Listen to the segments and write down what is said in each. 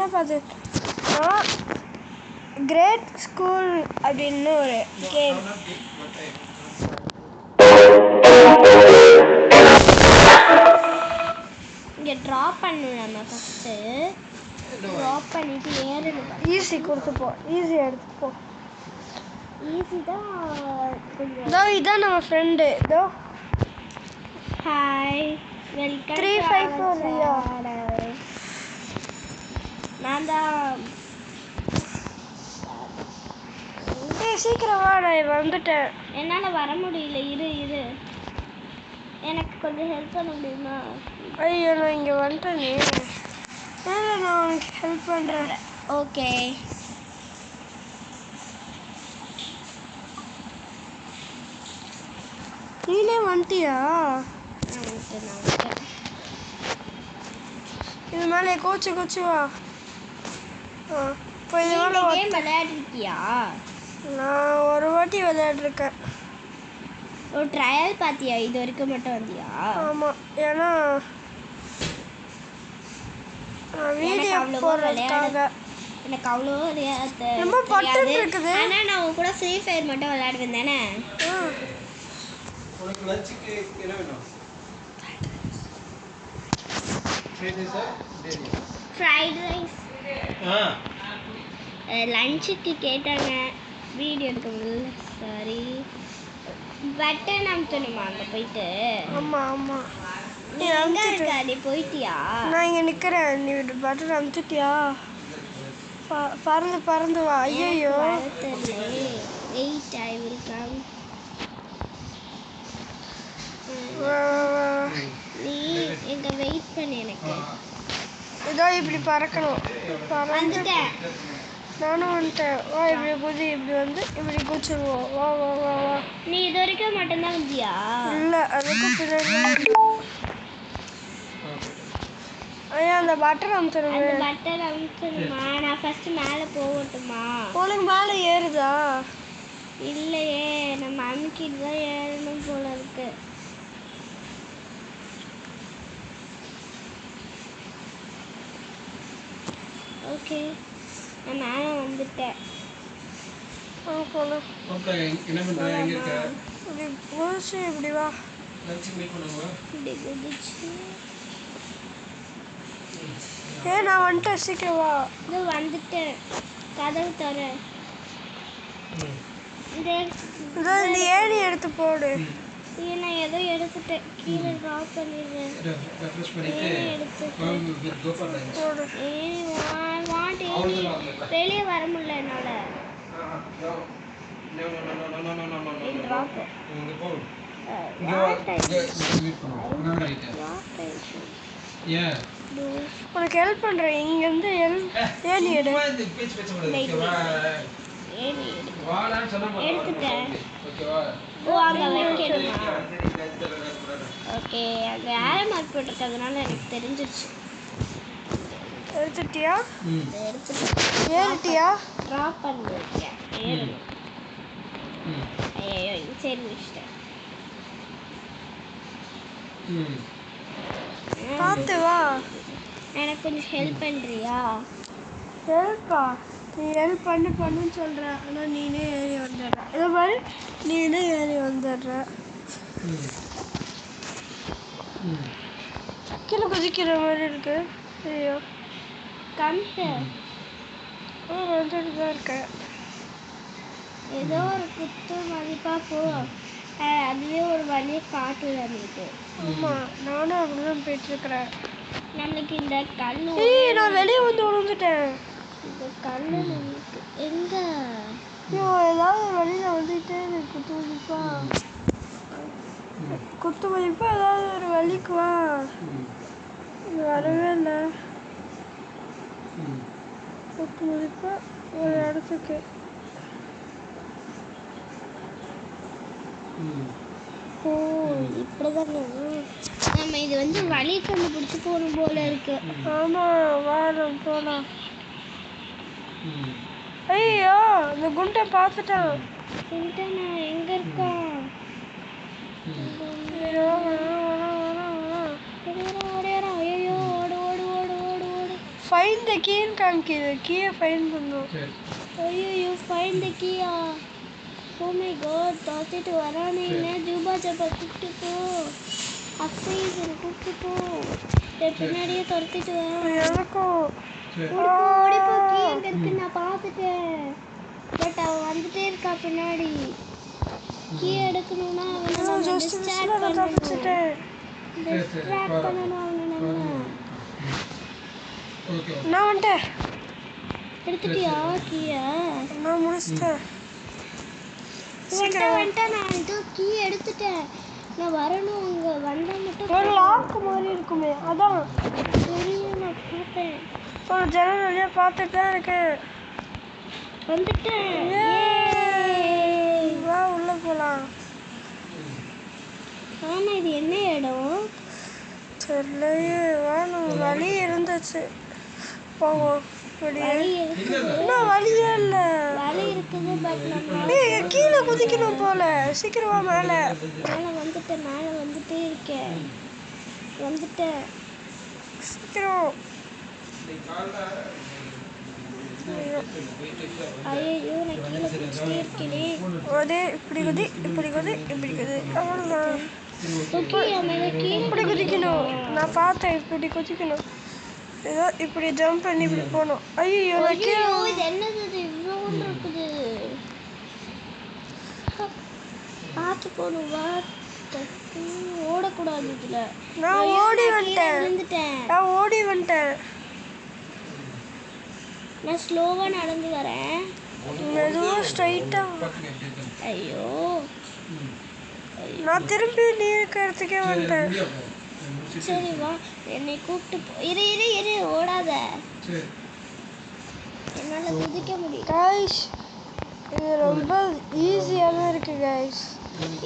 என்ன பார்த்து great school அப்படின்னு ஒரு கேம். இங்கே ட்ராப் பண்ணணும். நம்ம ஃபஸ்ட்டு ட்ராப் பண்ணிட்டு ஏறணும். ஈஸி கொடுத்துப்போம், ஈஸி எடுத்துப்போம். ஈஸி தான் கொஞ்சம். இதோ இதான் நம்ம ஃப்ரெண்டு. இதோ ஹாய், வெல்கம் 354 ரியா. நான் தான். சீக்கிரம் வா, நான் வந்துட்டேன். என்னால் வர முடியல. இரு எனக்கு கொஞ்சம் ஹெல்ப் பண்ண முடியுமா? ஐயோ, நான் இங்கே வந்துட்டேனே. நான் உனக்கு ஹெல்ப் பண்ணுறேன். ஓகே. நீனே வந்துட்டியா? இது மேலே கோச்சு வா. இப்போ இது மேலே கேம் விளையாடிருக்கியா? நான் ஒரு வாட்டி விளையாடிருக்கேன். ஒரு ட்ரையல் பார்த்தியா? இது வரைக்கும் மட்டும் வந்தியா? ஆமாம், ஏன்னா வீடியோ போடுறதுக்காக. எனக்கு அவ்வளோ ரொம்ப பட்டன் இருக்குது. ஆனால் நான் உன் கூட ஃப்ரீ ஃபயர் மட்டும் விளையாடுவேன் தானே. உனக்கு லஞ்சுக்கு என்ன வேணும்? Fried rice. லஞ்சுக்கு கேட்டாங்க, வீடியோ எடுக்க முடியல. சாரி. பட்டன் அமுத்தணுமா அங்கே போயிட்டு? ஆமாம். நீ எங்கே இருக்க? நீ போயிட்டியா? நான் இங்கே நிற்கிறேன். நீ பட்டன் அமுத்திட்டியா? பறந்து வா. ஐயோ, வெயிட், ஐ வில் கம். நீ எங்க வெயிட் பண்ணு. எனக்கு இதோ இப்படி பறக்கணும். வந்துட்டேன். நானும் வந்துட்டேன். வா, இப்படி வந்து இப்படி குச்சிருவோம். வா. நீ இது வரைக்கும் மட்டும்தான் வந்தியா? இல்லை, அதுக்கும் பின்னாடி. ஐயா, அந்த பட்டன் அமுத்தணுமே. அந்த பட்டன் அமுத்தணுமா? நான் ஃபர்ஸ்ட் மேலே போகட்டுமா? உனக்கு மேலே ஏறுதா? இல்லையே, நம்ம அமுக்கிட்டு தான் ஏறணும் போல இருக்கு. ஓகே, நான் மேலே வந்துட்டேன். போகலாம். என்ன பண்ற? எங்க இருக்க? இப்படி குதிச்சு இப்படி வா. லஞ்சுக்கு மீட் பண்ணுங்க. இப்படி குதிச்சு. நான் வந்துட்டேன், சீக்கிரம் வா. இது வந்துட்டேன். கதவு தர. இந்த ஏணி எடுத்து போடு. நான் ஏதோ எடுத்துட்டேன். கீழே ட்ராப் பண்ணிடுறேன். வெளியே வர முடியல என்னால. உனக்கு ஹெல்ப் பண்றேன். இங்க இருந்து ஏணி எடு. எடுத்துட்டேன். ஓ, அங்கே வைக்கணுமா? ஓகே, அங்கே ஏரோ மார்க் போட்டிருக்கிறதுனால எனக்கு தெரிஞ்சிருச்சு. எடுத்துட்டியா? ஏறிட்டியா? ட்ராப் பண்ணிருக்கேன். ஏறணும். ஐயோ, சரி முடிச்சிட்டேன். பார்த்து வா. எனக்கு கொஞ்சம் ஹெல்ப் பண்ணுறியா? ஹெல்ப்பா? நீ ஹெல்ப் பண்ணுன்னு சொல்கிற, ஆனால் நீனே ஏறி வந்துடுற. இதே மாதிரி நீனே ஏறி வந்துடுற. கீழே குதிக்கிற மாதிரி இருக்கு. ஐயோ, கம்ட்டு வந்துட்டு தான் இருக்கேன். ஏதோ ஒரு குத்து மதிப்பாக போ. அதுவே ஒரு வழியை காட்டுது நம்மளுக்கு. ஆமாம், நானும் அப்படிதான் போயிட்டுருக்குறேன். நம்மளுக்கு இந்த கல். நான் வெளியே வந்து விழுந்துட்டேன். இந்த கல் நம்மளுக்கு எங்கே? ஐயோ, ஏதாவது ஒரு வழியில் வந்துட்டே குத்து மதிப்பா ஏதாவது ஒரு வழிக்கு வா. வரவே இல்லை. குத்து மதிப்பா ஒரு இடத்துக்கு. ஓ, இப்படிதான் நம்ம இது வந்து வழி கண்டுபிடிச்சு போகணும் போல இருக்கு. ஆமாம், வாரம் போகலாம். ஐயோ, இந்த குண்டை பார்த்துட்டான். நான் எங்க இருக்கோம்? ஐயோ, ஐயோ, ஓடு ஓடு ஓடு ஓடு ஓடு ஓடு. ஃபைண்ட் த கீன்னு காமிக்குது. கீயை ஃபைண்ட் பண்ணும். சரி ஐயோ ஃபைண்ட் த கீயா. ஓ மை காட் தோத்துட்டு வரானே. என்ன ஜூபா ஜப்பா கூப்பிட்டு போ. அக்ஸைசன் கூப்பிட்டு போ. பின்னாடியே துரத்திட்டு வரான். எனக்கும் சரி ஓடிப்போ கீ எங்க இருக்கு நான் பார்த்துட்டேன். பட் அவன் வந்துட்டே இருக்கா பின்னாடி. கீ எடுக்கணும்னா அவனை நம்ம ஜஸ்ட் டிஸ்ட்ராக்ட் மிஸ்ல பண்ணணும். தப்பிச்சிட்டேன். டிஸ்ட்ராக்ட் பண்ணணும் அவனை நம்ம. ஓகே ஓகே நான் வந்துட்டேன். எடுத்துட்டியா கீயை? நான் முடிச்சிட்டேன். வந்துட்டா நான் இதோ கீ எடுத்துட்டேன். நான் வரணும் அங்கே வந்தால் மட்டும் ஒரு லாக் மாதிரி இருக்குமே, அதான் தெரியும். நான் பார்ப்பேன். ஒரு ஜன்னல் வழியா பார்த்துட்டு தான் இருக்கேன். வந்துட்டேன். வா உள்ள போலாம். ஆனா இது என்ன இடம்? தெரியலையே. வாணும் வழி இருந்துச்சு. போவோம். இப்படியே வழி இருக்குது. இன்னும் வழியே இல்லை. வழி இருக்குது பட் நம்ம நீ கீழே குதிக்கணும் போல. சீக்கிரமா மேலே. மேலே வந்துட்டே இருக்கேன். வந்துட்டேன். சீக்கிரம். ஐயோ நான் கீழே குதிச்சுட்டே இருக்கேனே. அதே இப்படி குதி இப்படி குதி இப்படி குதி. அவ்வளோதான். ஓகே மேலே கீழே இப்படி குதிக்கணும். நான் பார்த்தேன். இப்படி குதிக்கணும். ஏதோ இப்படி ஜம்ப் பண்ணி இப்படி போகணும். ஐயோ ஐயோ இது என்னது? இது இவ்வளோ ஒன்று இருக்குது. பார்த்து போகணும். வா ஓடக்கூடாது இதில். நான் ஓடி வந்துட்டேன். விழுந்துட்டேன். நான் ஓடி வந்துட்டேன். நான் ஸ்லோவாக நடந்து வரேன். மெதுவாக ஸ்ட்ரைட்டா. ஐயோ நான் திரும்பி நீ இருக்கிற இடத்துக்கே வந்துட்டேன். சரி வா என்னை கூப்பிட்டு போ. இரு ஓடாத. சரி என்னால் குதிக்க முடியும். கைஸ் இது ரொம்ப ஈஸியாக தான் இருக்குது கைஸ்.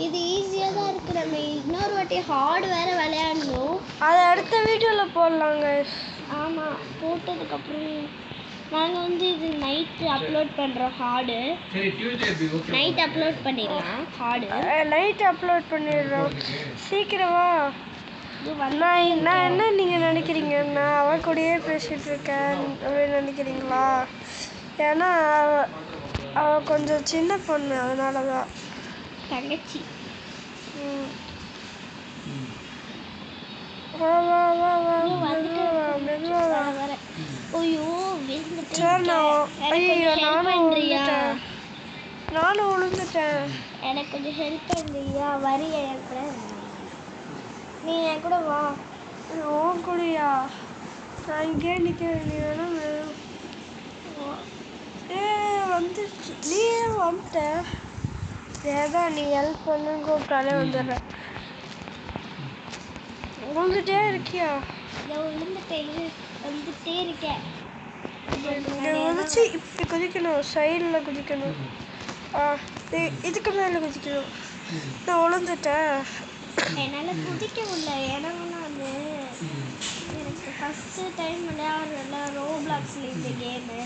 இது ஈஸியாக தான் இருக்குது. நம்ம இன்னொரு வாட்டி ஹார்டு வேறு விளையாடணும். அதை அடுத்த வீடியோவில் போடலாம் கைஸ். ஆமாம் போட்டதுக்கப்புறம் நாங்கள் வந்து இது நைட்டு அப்லோட் பண்ணுறோம். ஹார்டு சரி டியூஸ்டே பி ஓகே நைட் அப்லோட் பண்ணிடலாம். ஹார்டு நைட் அப்லோட் பண்ணிடுறோம். சீக்கிரமா. இது நான் என்ன நீங்கள் நினைக்கிறீங்க? நான் அவன் கூடயே பேசிகிட்டு இருக்கேன் அப்படின்னு நினைக்கிறீங்களா? ஏன்னா அவள் கொஞ்சம் சின்ன பொண்ணு, அதனால தான். தங்கச்சி. வா வா வா வா மெதுவா வா. வர ஐயோ சரி நான் ஐயோ நானும் விழுந்துட்டேன். எனக்கு கொஞ்சம் ஹெல்ப் பண்ணுறியா? வரியா என் கூட? நீ என் கூட வா. ஓன் கூடயா? நான் இங்கே நிற்கிறேன். நீ வேணா வந்துச்சு. நீ வந்துட்ட. ஏதான் நீ ஹெல்ப் பண்ணுன்னு கூப்பிட்டாலே வந்துடுறேன். விழுந்துட்டே இருக்கியா? வந்துட்டே இருக்கேன். குதிச்சு இப்படி குதிக்கணும். சைடில் குதிக்கணும். இதுக்கு மேலே குதிக்கணும். நான் விழுந்துட்டேன். என்னால் குதிக்க முடியல. ஏன்னா நான் எனக்கு ஃபஸ்ட்டு டைம் விளையாடுறல ரோப்ளாக்ஸில் இந்த கேமு.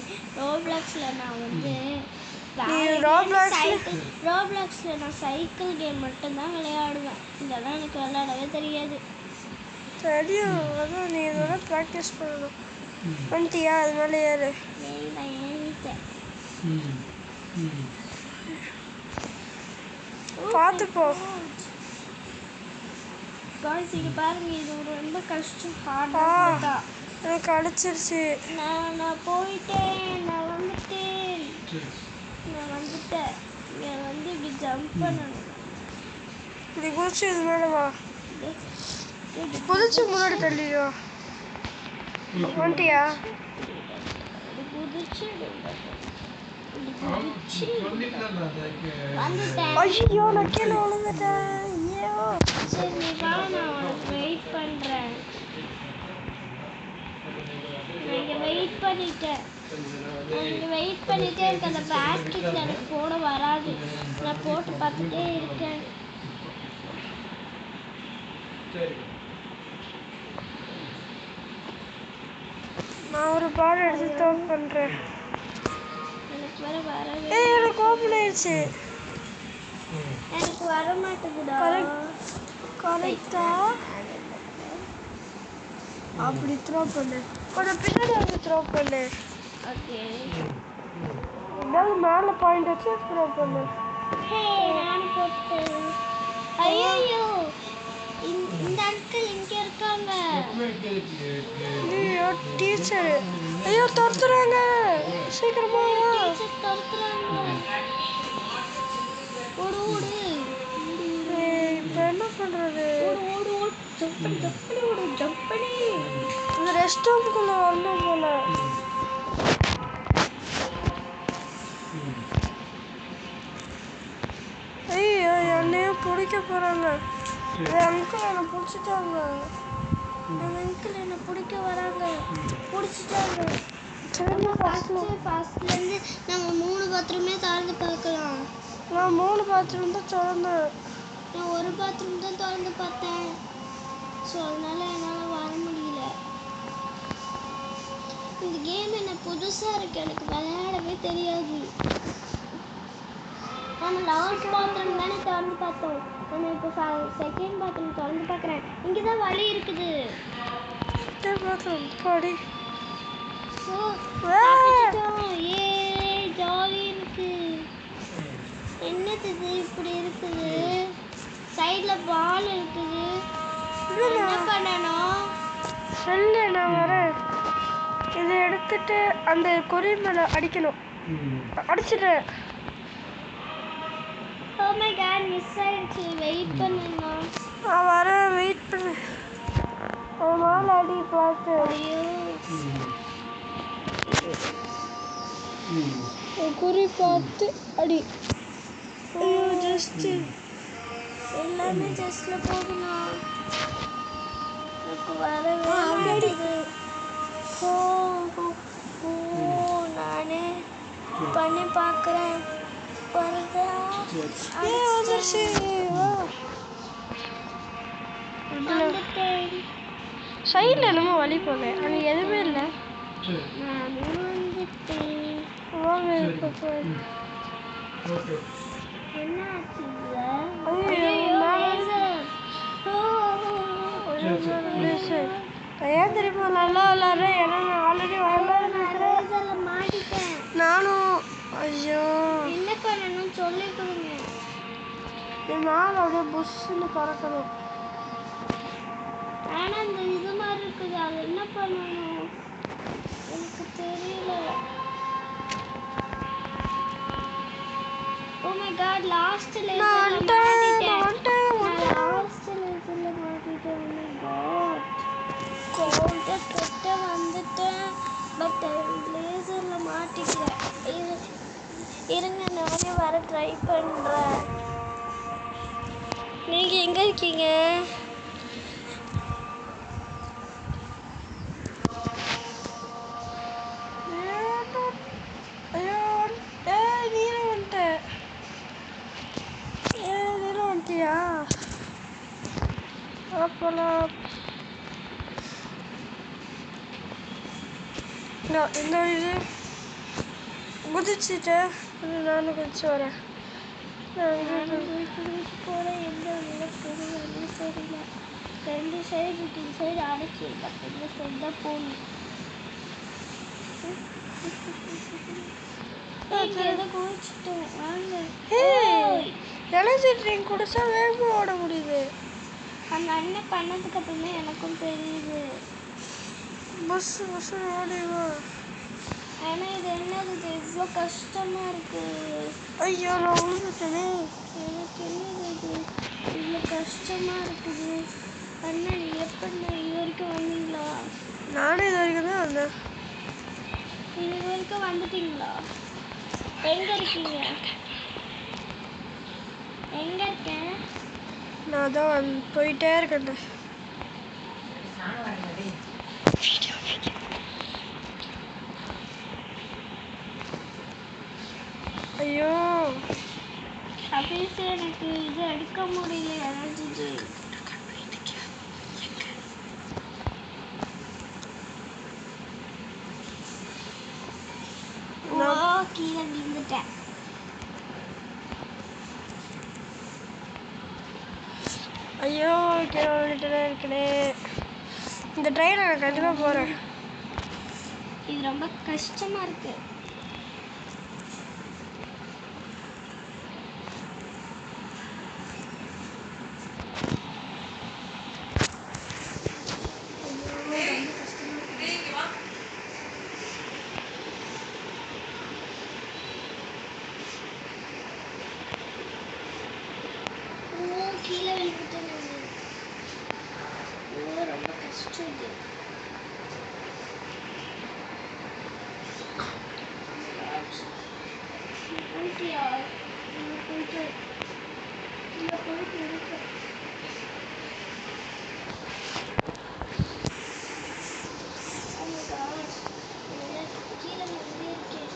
ரோப்ளாக்ஸில் நான் வந்து ரோப்ளாக்ஸில் நான் சைக்கிள் கேம் மட்டும்தான் விளையாடுவேன். இதெல்லாம் எனக்கு விளையாடவே தெரியாது. தெரியும், அதான் நீ இதெல்லாம் ப்ராக்டிஸ் பண்ணணும். வந்துட்டியா? அது மேலே ஏறு. நான் ஏறிட்டேன். பார்த்து போ. காய்ஸ் இங்கே பாருங்க, இது ரொம்ப கஷ்டம். ஹார்டாக எனக்கு அடிச்சிருச்சு. நான் போயிட்டேன். நான் வந்துட்டேன். இங்கே வந்து இப்படி ஜம்ப் பண்ணணும். இப்படி குதிச்சு இது மேலே வா. குதிச்சு முன்னாடி தள்ளிடுவா. வந்துட்டியா? குதிச்சு வந்துட்டேன். ஐயோ நான் கீழே விழுந்துட்டேன். ஐயோ. சரி நீ வா, நான் உனக்கு வெயிட் பண்ணுறேன். நான் இங்கே வெயிட் பண்ணிட்டேன். எனக்கு அந்த பேஸ்கெட்டில் எனக்கு போட வராது. நான் போட்டு பார்த்துட்டே இருக்கேன். நான் ஒரு பால் எடுத்து தோல் பண்ணுறேன். எனக்கு வர வரவே எனக்கு ஓப்பன் ஆயிடுச்சு. எனக்கு வர மாட்டேங்குதா? கரெக்டா அப்படி த்ரோ பண்ணு. கொஞ்சம் பின்னாடி வந்து த்ரோ பண்ணு. ஓகே. ஏதாவது மேலே பாயிண்ட் வச்சு த்ரோ பண்ணு. ஹே நான் போட்டேன். ஐயோ இந்த அங்கிள் இங்க இருக்காங்க. ஐயோ டீச்சர், ஐயோ துரத்துறாங்க, சீக்கிரமா டீச்சர் துரத்துறாங்க. ஓடு ஓடு. இப்போ என்ன பண்றது? ஓடு ஓடு ஓடு. ஜம்ப் பண்ணி ஓடு, ஜம்ப் பண்ணி. இந்த ரெஸ்ட் ரூம்குள்ள வரணும் போல. ஐயோ என்னையும் பிடிக்க போறாங்க. அங்கிள் என்னை பிடிச்சிட்டாங்க. அந்த அங்கிள் என்ன பிடிக்க வராங்க. பிடிச்சிட்டாங்க. சரி ஃபர்ஸ்ட்லேருந்து நம்ம 3 பாத்ரூமே திறந்து பார்க்கலாம். நான் 3 பாத்ரூம் தான் திறந்தேன். நான் ஒரு பாத்ரூம் தான் திறந்து பார்த்தேன். ஸோ அதனால என்னால் வர முடியல. இந்த கேம் என்ன புதுசாக இருக்குது, எனக்கு விளையாடவே தெரியாது. நம்ம லாஸ்ட் பாத்ரூம் தானே திறந்து பார்த்தோம். நம்ம இப்போ செகண்ட் பாத்ரூம் திறந்து பார்க்குறேன். இங்கே தான் வழி இருக்குது. பாத்ரூம் படி. ஸோ தப்பிச்சிட்டோம். ஏ ஜாலி இருக்கு. என்னது இது இப்படி இருக்குது? சைடில் பால் இருக்குது. என்ன பண்ணணும்? சொல்லு, நான் வரேன். இதை எடுத்துட்டு அந்த குறி மேலே அடிக்கணும். அடிச்சிட்டேன். ஓ மை காட், மிஸ் ஆயிடுச்சு. வெயிட் பண்ணுங்க. நான் வரேன், வெயிட் பண்ணு. ஒரு நாள் அடி பார்த்து. ஐயோ குறி பார்த்து அடி. ஐயோ ஜஸ்ட் எல்லாமே ஜஸ்ட்ல போகணும். எனக்கு வரவே மாட்டேங்குது. நானே பண்ணி பார்க்குறேன். வருதா? வந்துருச்சு. வந்துட்டேன். சைடில் என்னமோ வழி போகுது, அங்கே எதுவுமே இல்லை. நான் வந்துட்டேன். வாங்க இப்போ போய். என்ன ஆச்சு இதுல? ஐயோ, லேசர். ஏன் தெரியுமா நல்லா விளாட்றேன்? ஏன்னா நான் ஆல்ரெடி விளாட்றேன். லேசர்ல மாட்டிட்டேன். நானும். ஐயோ, என்ன பண்ணணும் சொல்லி கொடுங்க. என் மேலே அப்படியே புஷ்ஷுன்னு பறக்கணும். ஆனா இந்த இது மாதிரி இருக்குது, அது என்ன பண்ணணும் எனக்கு தெரியல. ஓ மை காட், லாஸ்ட் லேசர்ல மாட்டிட்டேன். லாஸ்ட் லேசர்ல மாட்டிட்டேன். ஓ மை காட், கிட்ட வந்துட்டேன். பட் லேசர்ல மாட்டிக்கிறேன். இருங்க, நானே வர ட்ரை பண்றேன். நீங்க எங்க இருக்கீங்க? ஐயோ, நீரும் வந்துட்ட. நீரும் வந்துட்டியா? அப்போலாம் இந்த இது குதிச்சுட்டு நானும் குதிச்சு வரேன். போகிறேன். எந்த வழியில போகிறேன்னு தெரியல. 2 சைடு இருக்கு. இந்த சைடு அடைச்சி, பட் இந்த சைடு தான் போகணும். எதை குதிச்சுட்டேன். வாங்க. எனர்ஜி ட்ரிங்க் குடிச்சா வேகமாக ஓட முடியுது. அந்த அண்ணன் பண்ணதுக்கு அப்புறமே எனக்கும் தெரியுது. பஸ் ஓடிவா. ஆனால் இது என்னது, இது இவ்வளோ கஷ்டமாக இருக்குது. ஐயோ, நான் விழுந்துட்டேனே. எனக்கு என்னது இது இவ்வளோ கஷ்டமாக இருக்குது. அண்ணா நீங்கள் எப்படி இது வரைக்கும் வந்தீங்களா? நானும் இது வரைக்கும் தான் வந்தேன். இது வரைக்கும் வந்துட்டீங்களா? எங்கே இருக்கீங்க? எங்கே இருக்கேன்? நான் தான் போயிட்டே இருக்கேன். ஐயோ, அபிஷே, எனக்கு இது எடுக்க முடியல. எனர்ஜி கீழே விழுந்துட்டேன். ஐயோ, கீழே விழுந்துட்டே இருக்கனே. இந்த ட்ரெயினை நான் கண்டிப்பாக போகிறேன். இது ரொம்ப கஷ்டமா இருக்கு. கீழே விழுந்துட்டேன் நானு. ரொம்ப கஷ்டம் இது. போயிட்டியா? போயிட்டு இருக்கு. கீழே விழுந்தே இருக்கேன்.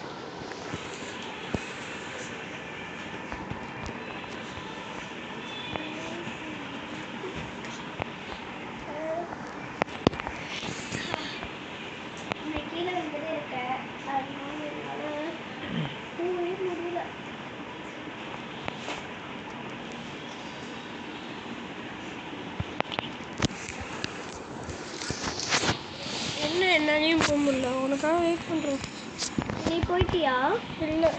கீழே வந்துட்டே இருக்கேன். அதனால என்னால் போகவே முடியல. என்ன என்னாலையும் போக முடியல, உனக்காக வெயிட் பண்ணுறோம். நீ போயிட்டியா? இல்லை,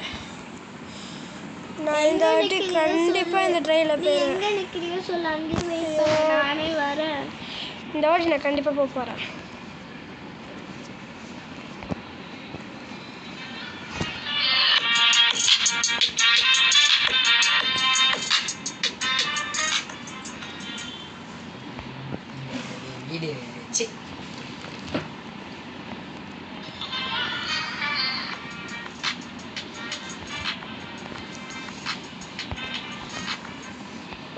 நான் இந்த வாட்டி கண்டிப்பாக இந்த ட்ரெயினில் நீ போயிடுவேன். எங்கே நிற்கிறியோ சொல்ல, அங்கேயும் வெயிட் பண்ண, நானே வரேன். இந்த வாட்டி நான் கண்டிப்பாக போக போகிறேன். வீடு சி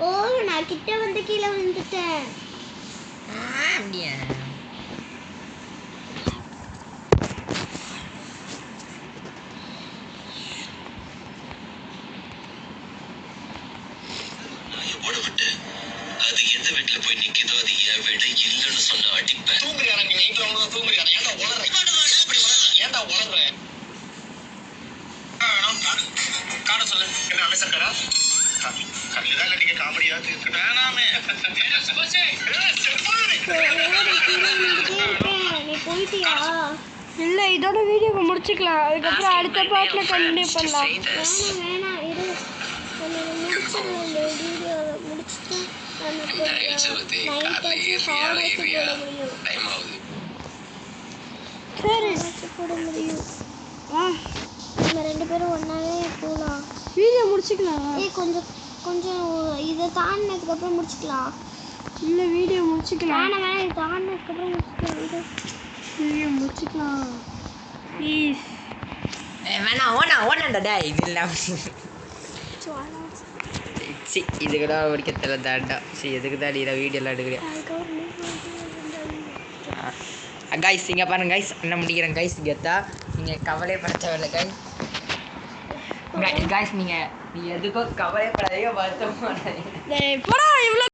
ஓ, நான் கிட்ட வந்து கீழே விழுந்துட்டேன். அப்படியா? அது எந்த வீட்டுல போய் நிக்குதோ அது என் வீடு இல்லைன்னு சொன்ன அடிப்பேன். தூங்குறியாடா நீ? நைட்ல அவ்வளவு தூங்குறியாடா? ஏன்டா உளற? ஏன்டா உளற? காண சொல்லு. என்ன அமைச்சர்காரா? கல்லுதான் இல்ல, நீங்க காமெடியா இருக்கு. வேணாமே. நீ போயிட்டியா? இல்லை, இதோட வீடியோவை முடிச்சுக்கலாம். அதுக்கப்புறம் அடுத்த பாட்டில் கண்டினியூ பண்ணலாம். வேணாம் இரு. முடிச்சிடலாம். இந்த வீடியோவை முடிச்சுட்டு போட முடியும். நம்ம 2 பேரும் ஒன்னாவே போகலாம். வீடியோ முடிச்சுக்கலாம். கொஞ்சம் கொஞ்சம் இதை தாண்டினதுக்கப்புறம் முடிச்சுக்கலாம். இல்லை, வீடியோ முடிச்சுக்கலாம். வேணாம் இதை தாண்டினதுக்கப்புறம் முடிச்சுக்கலாம். வீடியோ முடிச்சுக்கலாம் ப்ளீஸ். வேணாம் ஓனாண்டா இது இல்லாம சி இது கூட படிக்க தெரியல தாண்டா. சரி எதுக்கு தான் நீ வீடியோலாம் எடுக்கிறியா? கைஸ் இங்கே பாருங்க கைஸ், என்ன முடிக்கிறேன் கைஸ். கெத்தா நீங்கள் கவலைப்பட தேவையில்லை கைஸ். கைஸ் நீங்கள் எதுக்கும் கவலைப்படாதீங்க, வருத்தம் பண்ணாதீங்க. போடா இவ்வளோ